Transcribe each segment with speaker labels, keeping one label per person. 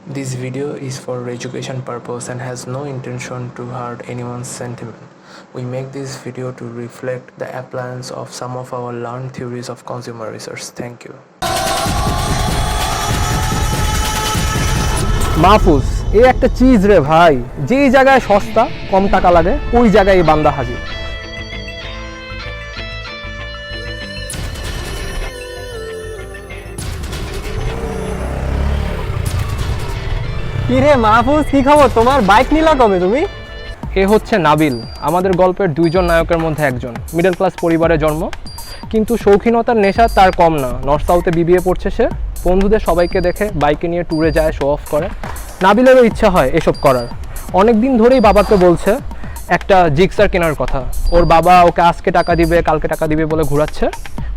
Speaker 1: This video is for education purpose and has no intention to hurt anyone's sentiment. We make this video to reflect the appliance of some of our learned theories of consumer research. Thank you.
Speaker 2: Mahfuz এই একটা cheese রে ভাই, যেই জায়গায় সস্তা কম টাকা লাগে ওই জায়গায় এই বান্দা হাজির।
Speaker 3: কি রে মাহফুজ, কি খবর তোমার? বাইক নিলা কবে তুমি?
Speaker 2: এ হচ্ছে নাবিল, আমাদের গল্পের দুইজন নায়কের মধ্যে একজন। মিডল ক্লাস পরিবারে জন্ম, কিন্তু শৌখিনতার নেশা তার কম না। নর্থ সাউথে বিবিএ পড়ছে সে। বন্ধুদের সবাইকে দেখে বাইকে নিয়ে ট্যুরে যায়, শো অফ করে। নাবিলেরও ইচ্ছা হয় এসব করার। অনেক দিন ধরেই বাবাকে বলছে একটা জিক্সার কেনার কথা। ওর বাবা ওকে আজকে টাকা দিবে কালকে টাকা দিবে বলে ঘোরাচ্ছে।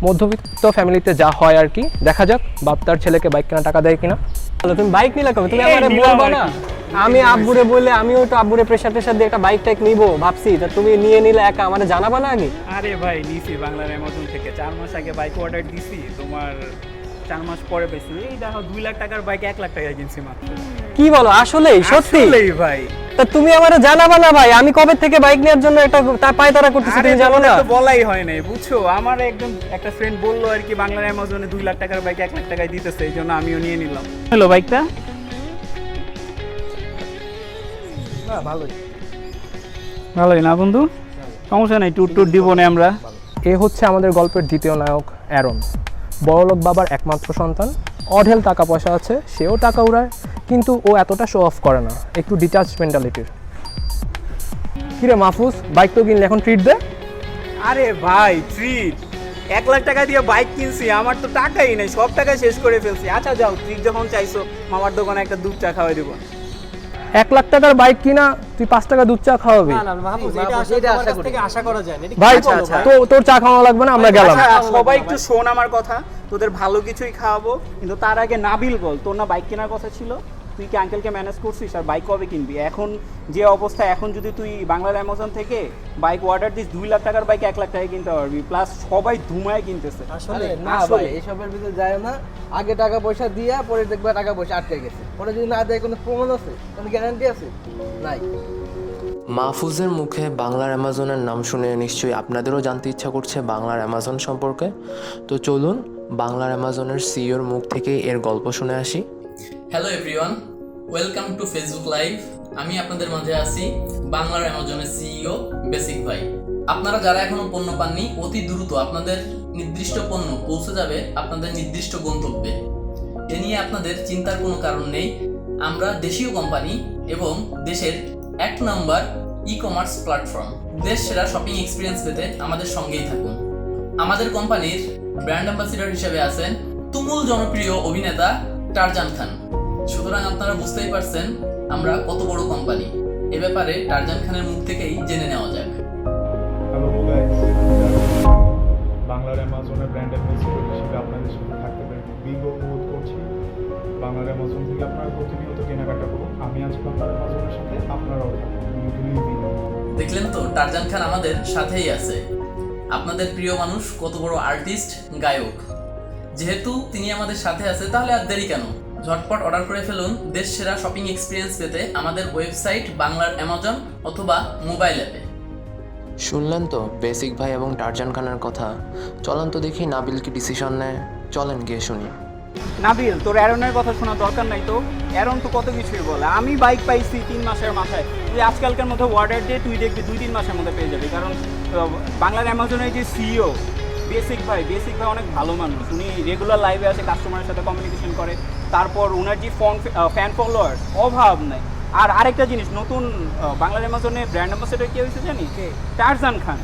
Speaker 2: মধ্যবিত্ত ফ্যামিলিতে যা হয় আর কি, দেখা যাক বাপ তার ছেলেকে বাইক কেনার টাকা দেয় কিনা।
Speaker 3: তুমি বাইক নিলা কবে? তুমি আমারে বলবা না? আমি আব্বুরে বললে আমিও তো আব্বুরে প্রেসার দিয়ে একটা বাইক টাইক নিবো ভাবছি, তা তুমি নিয়ে নিলে একা, আমারে জানাবা না আগে?
Speaker 4: আরে ভাই নিছি বাংলার অ্যামাজন থেকে 4 মাস আগে বাইক অর্ডার দিছি, তোমার 4 মাস পরে পেয়েছি। এই দেখো 2 লাখ টাকার বাইক 1 লাখ টাকায় কিনছি মাত্র।
Speaker 3: কি বলো, আসলেই সত্যি?
Speaker 4: আসলেই ভাই।
Speaker 3: তা তুমি আমারে জানাবা না ভাই? আমি কবে থেকে বাইক নেওয়ার জন্য একটা পায়তারা করতেছি, তুমি জানো না?
Speaker 4: তো বলাই হয় নাই, বুঝছো? আমার একদম একটা ফ্রেন্ড বললো আর কি বাংলার অ্যামাজনে 2 লাখ টাকার বাইক 1 লাখ টাকায় দিতেছে, এই জন্য আমিও নিয়ে নিলাম। হ্যালো বাইকটা ভালোই না বন্ধু? সমস্যা নাই, ট্যুর দিব না আমরা।
Speaker 2: এ হচ্ছে আমাদের গল্পের দ্বিতীয় নায়ক অ্যারন। বড়লোক বাবার একমাত্র সন্তান, অঢেল টাকা পয়সা আছে, সেও টাকা উড়ায়, কিন্তু ও এতটা শো অফ করে না, একটু ডিটাচ মেন্টালিটির। কিরে মাহফুজ, বাইক তো কিনলে, এখন ট্রিট দে।
Speaker 4: আরে ভাই ট্রিট 1 লাখ টাকা দিয়ে বাইক কিনছি, আমার তো টাকাই নেই, সব টাকা শেষ করে ফেলছি। আচ্ছা যাও, ট্রিট যখন চাইছো মামার দোকানে একটা দুধ চা খাওয়াই দেবো।
Speaker 2: 1 লাখ টাকার বাইক কিনা তুই 5 টাকা দুধ চা খাওয়াবি? ভাই তোর চা খাওয়া লাগবে না, আমরা গেলাম।
Speaker 4: আচ্ছা, সবাই একটু শোন আমার কথা, তোদের ভালো কিছুই খাওয়াবো, কিন্তু তার আগে নাবিল বল, তোর না বাইক কেনার কথা ছিল? তুই কি আঙ্কেলকে ম্যানেজ করছিস? আর বাইক কবে কিনবি? এখন যে অবস্থা, এখন যদি তুই বাংলার অ্যামাজন থেকে বাইক অর্ডার দিস, 2 লাখ টাকার বাইক 1 লাখ টাকায় কিনতে পারবি, প্লাস সবাই ধুমায় কিনতেছে।
Speaker 5: আসলে না ভাই, এসবের ভিতরে যায় না। আগে টাকা পয়সা দিয়া পরে দেখবা টাকা পয়সা আটকে গেছে। পরে যদি না দেয়, কোনো প্রমাণ আছে, কোনো গ্যারান্টি আছে? নাই।
Speaker 1: মাহফুজের মুখে বাংলার অ্যামাজনের নাম শুনে নিশ্চয়ই আপনাদেরও জানতে ইচ্ছা করছে বাংলার অ্যামাজন সম্পর্কে। তো চলুন বাংলার অ্যামাজনের সিইওর মুখ থেকে এর গল্প শুনে আসি।
Speaker 6: Hello everyone, welcome to Facebook live. আমি আপনাদের মাঝে আছি বাংলার অ্যামাজনের সিইও বেসিক ভাই। আপনারা যারা এখনো পণ্য পাননি, অতি দ্রুত আপনাদের নির্দিষ্ট পণ্য পৌঁছে যাবে আপনাদের নির্দিষ্ট গন্তব্যে। এ নিয়ে আপনাদের চিন্তার কোনো কারণ নেই। আমরা দেশীয় কোম্পানি এবং দেশের 1 নম্বর ই কমার্স প্ল্যাটফর্ম। দেশ সেরা শপিং এক্সপিরিয়েন্স পেতে আমাদের সঙ্গেই থাকুন। আমাদের কোম্পানির ব্র্যান্ড অ্যাম্বাসিডর হিসেবে আছেন তুমুল জনপ্রিয় অভিনেতা টারজান খান। সুতরাং আপনারা বুঝতেই পারছেন আমরা কত বড় কোম্পানি। এ ব্যাপারে টারজান খানের মুখ থেকেই জেনে নেওয়া যাক।
Speaker 7: হ্যালো গাইস, বাংলার অ্যামাজনের ব্র্যান্ড অ্যাম্বাসিডর হিসেবে আপনাদের সাথে থাকতে পেরে বিগত বোধ করছি। বাংলার অ্যামাজন থেকে আপনারা প্রতিনিয়ত কেনাকাটা করুন। আমি আছি বাংলার অ্যামাজনের সাথে, আপনারাও থাকুন।
Speaker 6: দেখলেন তো, টারজান খান আমাদের সাথেই আছে। আপনাদের প্রিয় মানুষ, কত বড় আর্টিস্ট, গায়ক। যেহেতু তিনি আমাদের সাথে আছে, তাহলে আর দেরি কেন? ঝটপট অর্ডার করে ফেলুন দেশ সেরা শপিং এক্সপিরিয়েন্স পেতে আমাদের ওয়েবসাইট বাংলার অ্যামাজন অথবা মোবাইল অ্যাপে।
Speaker 1: শুনলেন তো বেসিক ভাই এবং টারজান খানের কথা। চলেন তো দেখি নাবিল কি ডিসিশন নেয়। চলেন গিয়ে শুনি।
Speaker 4: নাবিল, তোর অ্যারনের কথা শোনার দরকার নাই তো। অ্যারন তো কত কিছুই বলে। আমি বাইক পাইছি 3 মাসের মাথায়। তুই আজকালকার মধ্যে অর্ডার দিয়ে তুই দেখবি 2-3 মাসের মধ্যে পেয়ে যাবি। কারণ বাংলার অ্যামাজনের যে সিইও বেসিক ভাই অনেক ভালো মানুষ। উনি রেগুলার লাইভে আসে, কাস্টমারের সাথে কমিউনিকেশন করে। তারপর ওনার যে ফ্যান ফলোয়ার অভাব নাই। আর আরেকটা জিনিস, নতুন বাংলার অ্যামাজনে ব্র্যান্ড অ্যাম্বাসেডর কে হয়েছে জানিস? টারজান খান।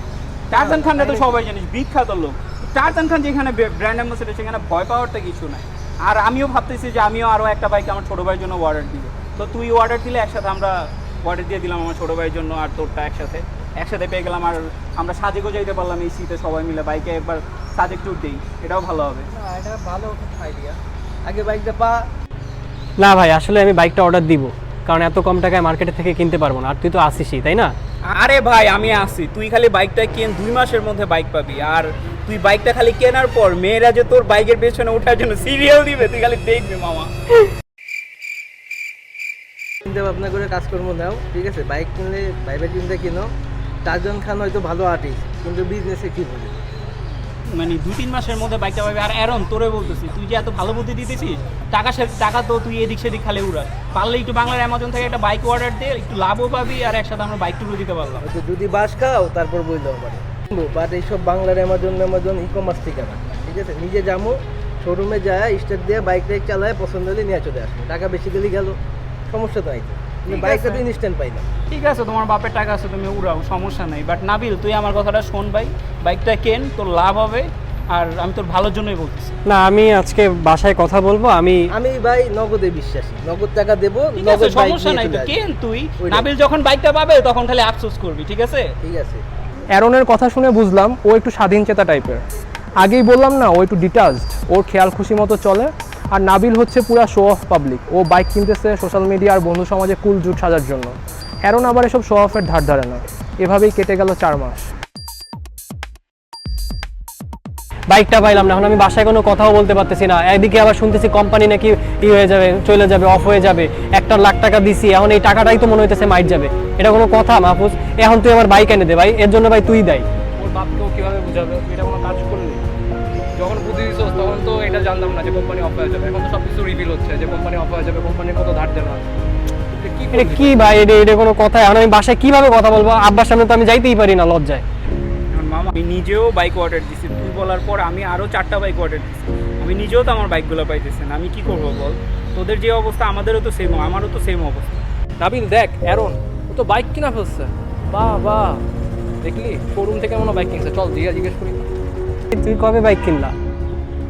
Speaker 4: টারজান খানটা তো সবাই জানিস, বিখ্যাত লোক। টারজান খান যেখানে ব্র্যান্ড অ্যাম্বাসেডর, সেখানে ভয় পাওয়ারটা কিছু নাই। আর আমিও ভাবতেছি যে আমিও আরও একটা বাইক আমার ছোটো ভাইয়ের জন্য অর্ডার দিব। তো তুই অর্ডার দিলে একসাথে আমরা অর্ডার দিয়ে দিলাম আমার ছোটো ভাইয়ের জন্য, আর তোরটা একসাথে পেয়ে গেলাম। আর আমরা সাজেকও যাইতে পারলাম এই শীতে সবাই মিলে। বাইকে একবার সাজেক ট্যুর দিই, এটাও ভালো হবে।
Speaker 5: এটা ভালো আইডিয়া। আগে বাইকটা পা।
Speaker 3: না ভাই, আসলে আমি বাইকটা অর্ডার দিব, কারণ এত কম টাকায় মার্কেটে থেকে কিনতে পারবো না। আর তুই তো আসিসই, তাই না?
Speaker 4: আরে ভাই আমি আসি, তুই খালি বাইকটা কেন, 2 মাসের মধ্যে বাইক পাবি। আর তুই বাইকটা খালি কেনার পর মেয়েরা যে তোর বাইকের পেছনে ওঠার জন্য সিরিয়াল দিবে, তুই খালি দেখবি মামা।
Speaker 5: চিন্তা ভাবনা করে কাজকর্ম নাও, ঠিক আছে? বাইক কিনলে ভাইবে চিন্তা কিনো। তাজজন খান হয়তো ভালো আর্টিস্ট, কিন্তু বিজনেসে কি বলে?
Speaker 4: মানে 2-3 মাসের মধ্যে বাইকটা পাবে। আর অ্যারন তোরে বলতেছি, তুই যে এত ভালো বুদ্ধি দিতেছিস, টাকা তো তুই এদিক সেদিক খালি উড়াস। পারলে একটু বাংলার অ্যামাজন থেকে একটা বাইক অর্ডার দিয়ে একটু লাভও পাবি, আর একসাথে আমরা বাইক টুরও দিতে পারলাম।
Speaker 5: হয়তো যদি বাস খাও তারপর বললো আমার, বাট এইসব বাংলার অ্যামাজন ই কমার্স থেকে না, ঠিক আছে? নিজে যাবো শোরুমে যায়, স্টার্ট দিয়ে বাইক টাইক চালায়, পছন্দ হলে নিয়ে চলে আসবে। টাকা বেশি দিলে গেল, সমস্যা তো নাই তো। কিন্তু
Speaker 4: ঠিক
Speaker 5: বাইকটা
Speaker 4: আছে।
Speaker 5: তো ইনস্ট্যান্ট পাই না।
Speaker 4: ঠিক আছে, তোমার বাপের টাকা আছে, তুমি উড়াও, সমস্যা নেই। বাট নাবিল, তুই আমার কথাটা শোন ভাই, বাইকটা কেন, তোর লাভ হবে, আর আমি তোর ভালোর জন্যই বলতেছি।
Speaker 3: না, আমি আজকে বাসায় কথা বলবো। আমি
Speaker 5: ভাই নগদে বিশ্বাসী, নগদ টাকা দেবো,
Speaker 4: ঠিক আছে,
Speaker 5: নগদ বাইক
Speaker 4: সমস্যা
Speaker 5: নিয়ে
Speaker 4: নাই,
Speaker 5: চলে
Speaker 4: তো
Speaker 5: আসবে।
Speaker 4: কেন তুই।
Speaker 5: ওইটাই।
Speaker 4: নাবিল যখন বাইকটা পাবে তখন খালি আফসোস করবি, ঠিক আছে?
Speaker 5: ঠিক আছে।
Speaker 2: অ্যারনের কথা শুনে বুঝলাম ও একটু স্বাধীন চেতা টাইপের। আগেই বললাম না, ও একটু ডিটাচড, ওর খেয়াল খুশি মতো চলে। আর নাবিল হচ্ছে পুরা শো অফ পাবলিক। ও বাইক কিনতেছে সোশ্যাল মিডিয়া আর বন্ধু সমাজে কুল জুট সাজার জন্য। অ্যারন আবার এসব শো অফের ধার ধারে না। এভাবেই কেটে গেল 4 মাস।
Speaker 3: বাইকটা পাইলাম না, এখন আমি বাসায় কোনো কথাও বলতে পারতেছি না। একদিকে আবার শুনতেছি কোম্পানি নাকি হয়ে যাবে, চলে যাবে, অফ হয়ে যাবে। 1 লাখ টাকা দিছি, এখন এই টাকাটাই তো মনে হইতেছে মাইট যাবে। এটা কোনো কথা মাহফুজ? এখন তুই আমার বাইক এনে দে ভাই, এর জন্য ভাই তুই দেয়।
Speaker 2: ওর বাপকেও কীভাবে বুঝাবে? তুই এটা কোনো কাজ করলি? যখন বুদ্ধি দিচ্ছিস তখন তো এটা জানতাম না যে কোম্পানি অফ হয়ে যাবে। এখন তো সব কিছু রিভিল হচ্ছে যে কোম্পানি অফ হয়ে যাবে, কোম্পানির কত ধার দেনা।
Speaker 3: এটা কি ভাই? এটা কোনো কথা? এখন আমি বাসায় কিভাবে কথা বলবো? আব্বার সামনে তো আমি যাইতেই পারি না, লজ্জায়।
Speaker 4: এখন মামা, আমি নিজেও বাইক অর্ডার দিছি, তুই বলার পর আমি আরও 4টা বাইক অর্ডার দিছি। আমি নিজেও তো আমার বাইকগুলো পাইতেছি না, আমি কি করবো বল? তোদের যে অবস্থা আমাদেরও তো সেম, আমারও তো সেম অবস্থা।
Speaker 2: নাবিল দেখ, অ্যারন ও তো বাইক কিনা ফেলছে। বাহ বাহ, দেখলি শোরুম থেকে মনে বাইক কিনছে। চল দিয়ে জিজ্ঞেস করি।
Speaker 3: তুই কবে বাইক কিনলা?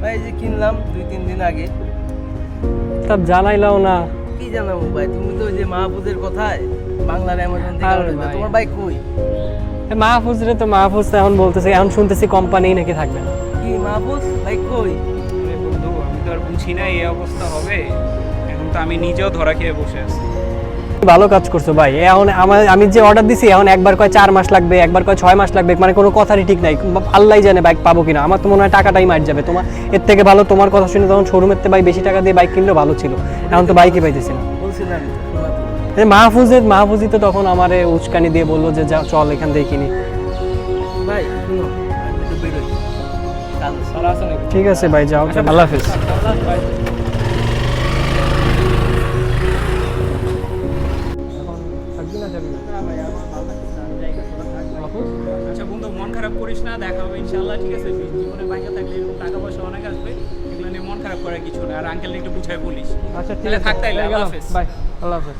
Speaker 5: ভাই এই যে কিনলাম 2-3 দিন আগে।
Speaker 3: তা জানাইলাও না।
Speaker 5: কি জানাবো ভাই, তুমি তো ওই যে মাহফুজের কথায় বাংলার অ্যামাজন থেকে
Speaker 3: আরে
Speaker 5: order দাও।
Speaker 3: ভাই।
Speaker 5: তোমার বাইক কই?
Speaker 3: মাহফুজ রে, তো মাহফুজ তো এখন বলতেছে, এখন শুনতেছি কোম্পানি নাকি থাকবে না।
Speaker 5: কি মাহফুজ বাইক কই?
Speaker 4: আরে বন্ধু, আমি তো আর বুঝি না এই অবস্থা হবে। এখন তো আমি নিজেও ধরা খেয়ে বসে আছি।
Speaker 3: ভালো কাজ করছো ভাই। এখন আমি যে অর্ডার দিছি, এখন একবার কয় 4 মাস লাগবে, একবার কয় 6 মাস লাগবে, মানে কোনো কথারই ঠিক নাই। আল্লাহ জানে বাইক পাবো কিনা। আমার তো মনে হয় টাকাটাই মার যাবে। তোমার এর থেকে ভালো তোমার কথা শুনে তখন শোরুমের থেকে ভাই বেশি টাকা দিয়ে বাইক কিনলেও ভালো ছিল। এখন তো বাইকই পাইতেছি না।
Speaker 5: বলছিলাম তো, শোনা তো।
Speaker 3: মাহফুজি তো তখন আমারে উস্কানি দিয়ে বললো যে যা চল এখান থেকে কিনি।
Speaker 5: ভাই শুনো, আমি একটু বেরোই। কাল
Speaker 2: সারা আছে নাকি?
Speaker 3: ঠিক আছে ভাই, যাও, আল্লাহ হাফেজ।
Speaker 2: থাকবি না যাবি?
Speaker 4: আচ্ছা বন্ধু, মন খারাপ করিস না, দেখা হবে ইনশাআল্লাহ, ঠিক আছে? জীবনে বাইকে থাকলে এরকম টাকা পয়সা অনেক আসবে, এগুলো নিয়ে মন খারাপ করার কিছু না। আর আঙ্কেল একটু বুঝাই বলিস।
Speaker 2: আচ্ছা ঠিক
Speaker 4: তাহলে
Speaker 2: আছে,
Speaker 4: থাক তাইলে, আল্লাহ
Speaker 2: গেলাম।
Speaker 4: হাফেজ।
Speaker 2: বাই, আল্লাহ হাফেজ।